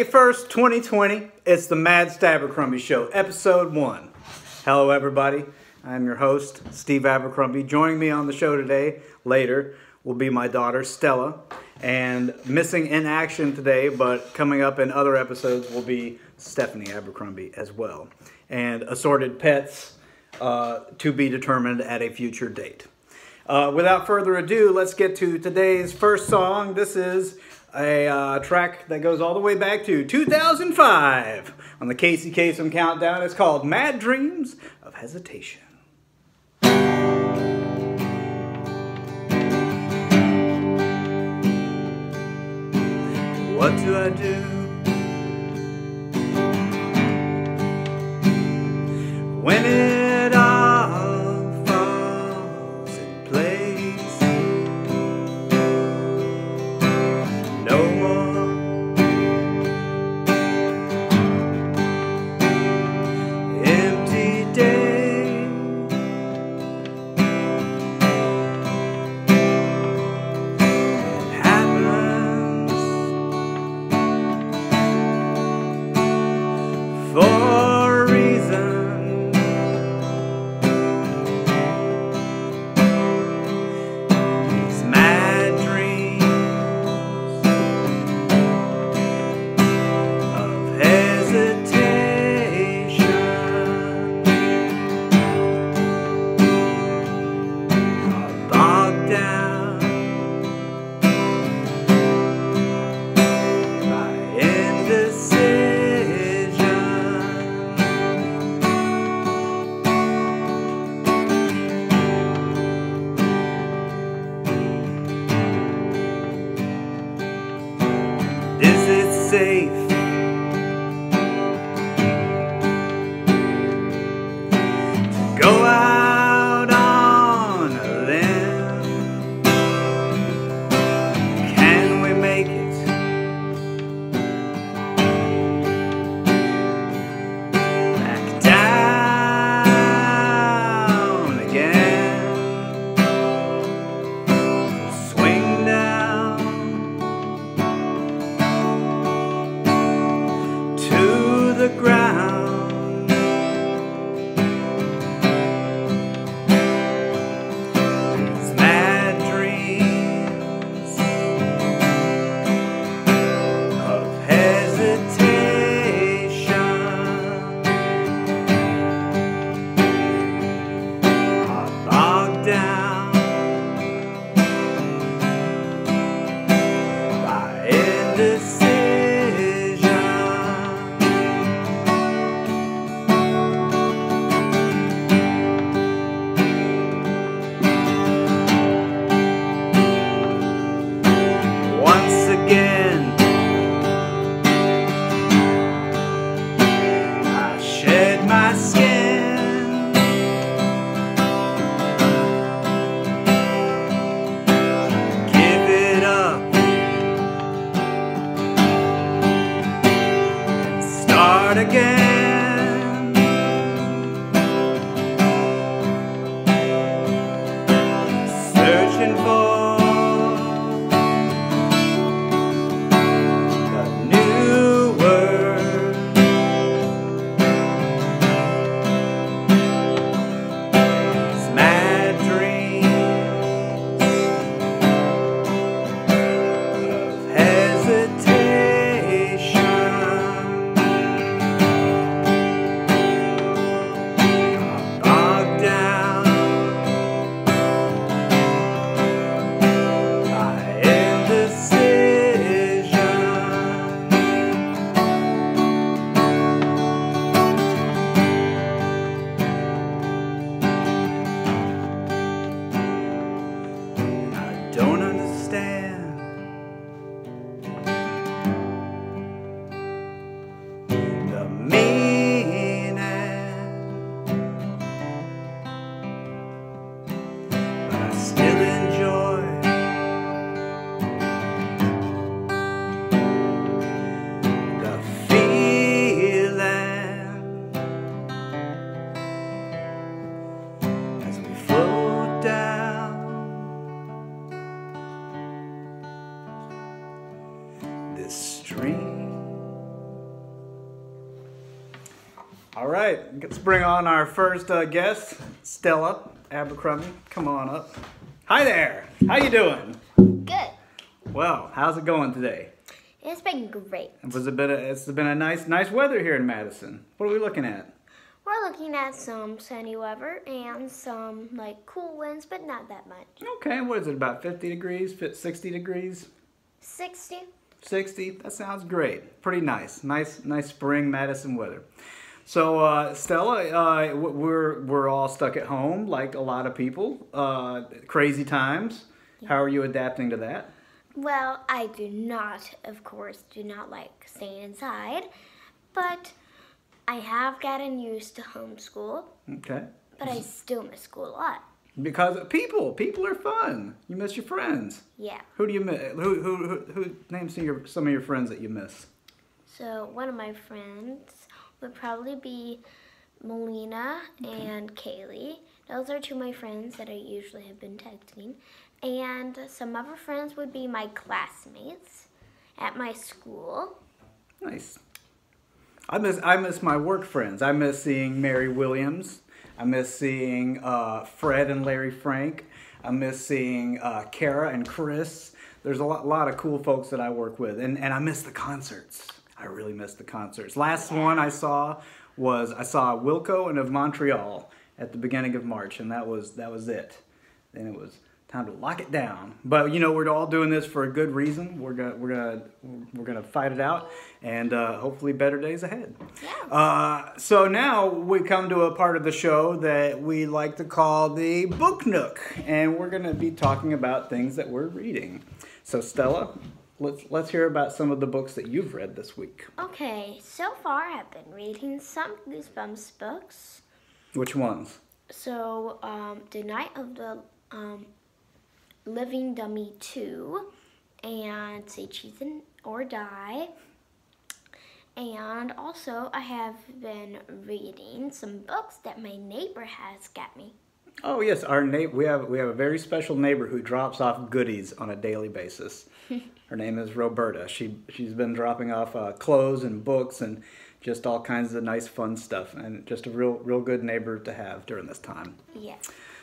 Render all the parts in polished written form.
May 1st, 2020, it's the Mad Abercrombie Show, episode 1. Hello, everybody. I'm your host, Steve Abercrombie. Joining me on the show today, later, will be my daughter, Stella. And missing in action today, but coming up in other episodes, will be Stephanie Abercrombie as well. And assorted pets to be determined at a future date. Without further ado, let's get to today's first song. This is a track that goes all the way back to 2005 on the Casey Kasem Countdown. It's called Mad Dreams of Hesitation. What do I do when it all falls in place? No more empty days. It happens for a reason. These mad dreams of hesitation are bogged down by indecision. Is it safe to go out on a limb? Can we make it back down again? Swing down to the ground. These mad dreams of hesitation are bogged down by indecision. Once again, I shed my skin. Give it up and start again. Searching for a new word. These mad dreams of hesitation are bogged down right, let's bring on our first guest, Stella Abercrombie. Come on up. Hi there. How you doing? Good. Well, how's it going today? It's been great. It's been a nice weather here in Madison. What are we looking at? We're looking at some sunny weather and some cool winds, but not that much. Okay, what is it, about 50 degrees, 60 degrees? 60. 60, that sounds great. Pretty nice. Nice spring Madison weather. So, Stella, we're all stuck at home like a lot of people. Crazy times. Yeah. How are you adapting to that? Well, I of course, do not like staying inside, but I have gotten used to homeschool. Okay. But I still miss school a lot. Because people are fun. You miss your friends. Yeah. Who do you miss? Who names some of your friends that you miss? So one of my friends would probably be Melina and Kaylee. Those are two of my friends that I usually have been texting. And some other friends would be my classmates at my school. Nice. I miss my work friends. I miss seeing Mary Williams. I miss seeing Fred and Larry Frank. I miss seeing Kara and Chris. There's a lot of cool folks that I work with. And I miss the concerts. I really miss the concerts. Last one I saw Wilco and of Montreal at the beginning of March, and that was it. Then it was time to lock it down. But you know, we're all doing this for a good reason. We're gonna fight it out, and hopefully better days ahead. Yeah. So now we come to a part of the show that we like to call the Book Nook, and we're gonna be talking about things that we're reading. So Stella, let's hear about some of the books that you've read this week. Okay, so far I've been reading some Goosebumps books. Which ones? So, The Night of the Living Dummy 2, and Say Cheese or Die. And also, I have been reading some books that my neighbor has got me. Oh yes, we have a very special neighbor who drops off goodies on a daily basis. Her name is Roberta. She's been dropping off clothes and books and just all kinds of nice fun stuff, and just a real good neighbor to have during this time. Yeah.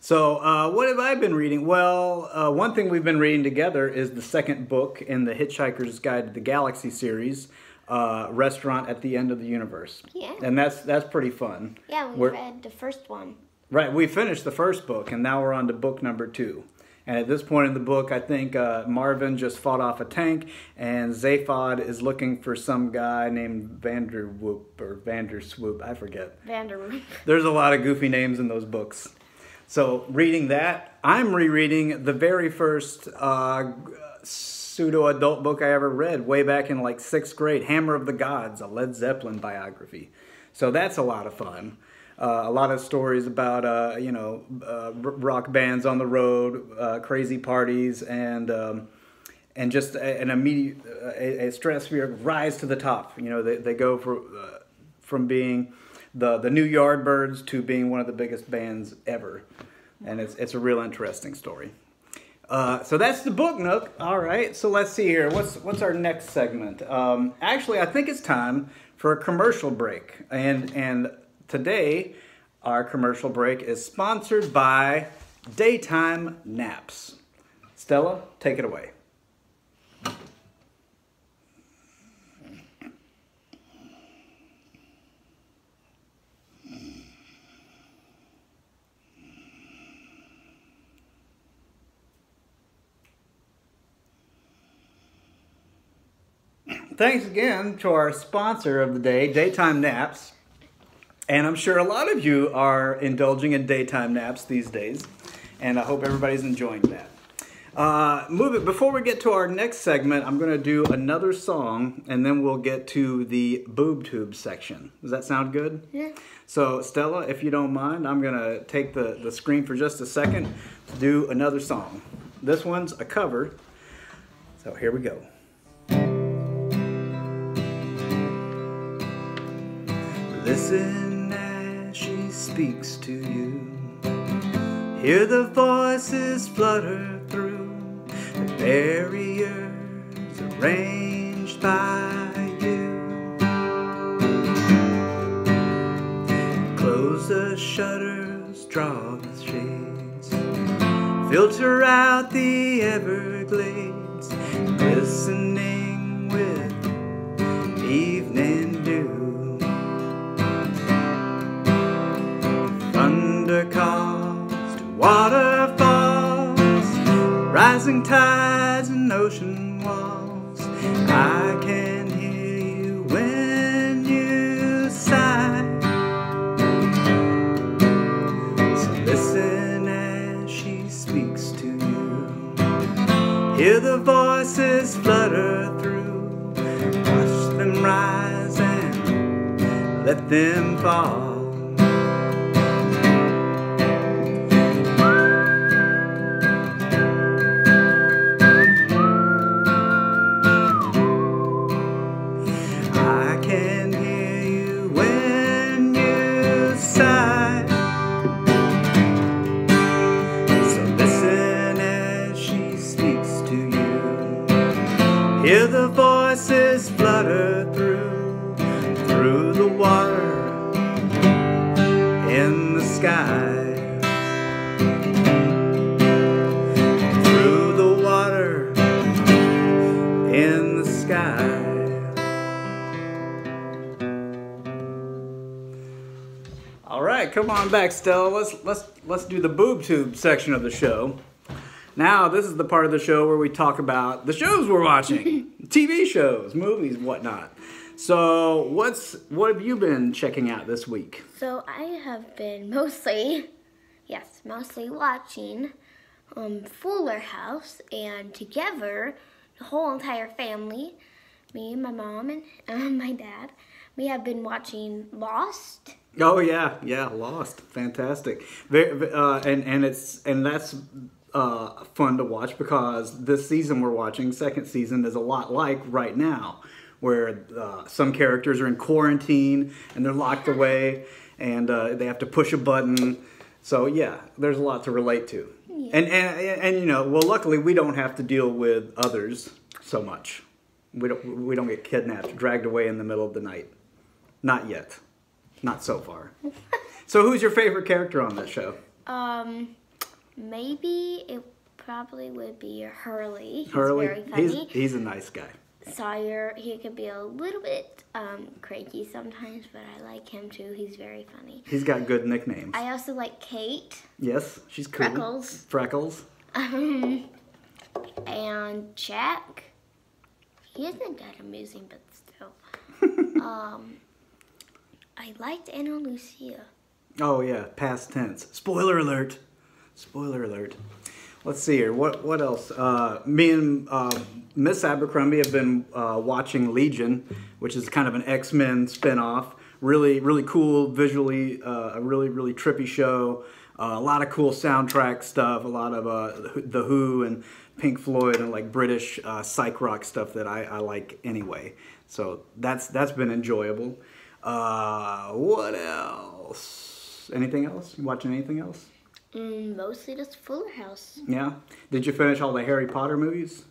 So what have I been reading? Well, one thing we've been reading together is the second book in the Hitchhiker's Guide to the Galaxy series, Restaurant at the End of the Universe. Yeah. And that's pretty fun. Yeah, we read the first one. Right, we finished the first book, and now we're on to book number 2. And at this point in the book, I think Marvin just fought off a tank, and Zaphod is looking for some guy named Vanderwoop or Vanderswoop, I forget. Vanderwoop. There's a lot of goofy names in those books. So reading that, I'm rereading the very first pseudo-adult book I ever read way back in like 6th grade, Hammer of the Gods, a Led Zeppelin biography. So that's a lot of fun. A lot of stories about, rock bands on the road, crazy parties, and just an immediate a stratosphere rise to the top. You know, they go from being the New Yardbirds to being one of the biggest bands ever, and it's a real interesting story. So that's the Book Nook. All right, so let's see here. What's our next segment? Actually, I think it's time for a commercial break, and today, our commercial break is sponsored by Daytime Naps. Stella, take it away. Thanks again to our sponsor of the day, Daytime Naps. And I'm sure a lot of you are indulging in daytime naps these days, and I hope everybody's enjoying that. Before we get to our next segment, I'm going to do another song, and then we'll get to the Boob Tube section. Does that sound good? Yeah. So, Stella, if you don't mind, I'm going to take the screen for just a second to do another song. This one's a cover, so here we go. Listen as she speaks to you. Hear the voices flutter through the barriers arranged by you. shutters draw the shades, filter out the Everglades, glistening with evening dew. Thunder caused waterfalls, rising tides and ocean walls. I can hear you when you sigh. So listen as she speaks to you. Hear the voices flutter through. Watch them rise and let them fall. I can hear you when you sigh. So listen as she speaks to you. Hear the voices flutter through the water in the sky. Through the water in the sky. All right, come on back, Stella. Let's do the Boob Tube section of the show. Now, this is the part of the show where we talk about the shows we're watching, TV shows, movies, whatnot. So, what have you been checking out this week? So I have been mostly watching Fuller House, and together, the whole entire family, me and my mom and my dad, we have been watching Lost. Oh yeah, Lost, fantastic. And that's fun to watch because this season we're watching, second season, is a lot like right now, where some characters are in quarantine and they're locked away and they have to push a button. So yeah, there's a lot to relate to. Yeah. And you know, well, luckily we don't have to deal with others so much. We don't get kidnapped, dragged away in the middle of the night. Not yet. Not so far. So who's your favorite character on that show? Maybe it probably would be Hurley. He's Hurley, very funny. He's a nice guy. Sawyer, he could be a little bit cranky sometimes, but I like him too. He's very funny. He's got good nicknames. I also like Kate. Yes, she's cool. Freckles. And Jack. He isn't that amusing, but still. I liked Anna Lucia. Oh yeah, past tense. Spoiler alert. Spoiler alert. Let's see here. What else? Me and Miss Abercrombie have been watching Legion, which is kind of an X-Men spinoff. Really cool visually. A really trippy show. A lot of cool soundtrack stuff. A lot of The Who and Pink Floyd and like British psych rock stuff that I like anyway. So that's been enjoyable. What else? Anything else? You watching anything else? Mostly just Fuller House. Yeah. Did you finish all the Harry Potter movies?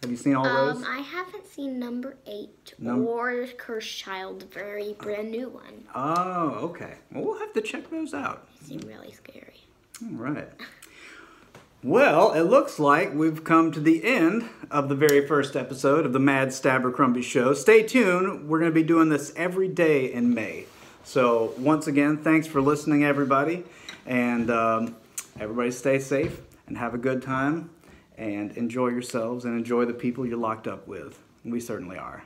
Have you seen all those? I haven't seen number 8 or Cursed Child, the very brand new one. Oh, okay. Well, we'll have to check those out. They seem really scary. All right. Well, it looks like we've come to the end of the very first episode of the Mad Stabbercrumbie Show. Stay tuned. We're going to be doing this every day in May. So, once again, thanks for listening, everybody. And everybody stay safe and have a good time. And enjoy yourselves and enjoy the people you're locked up with. We certainly are.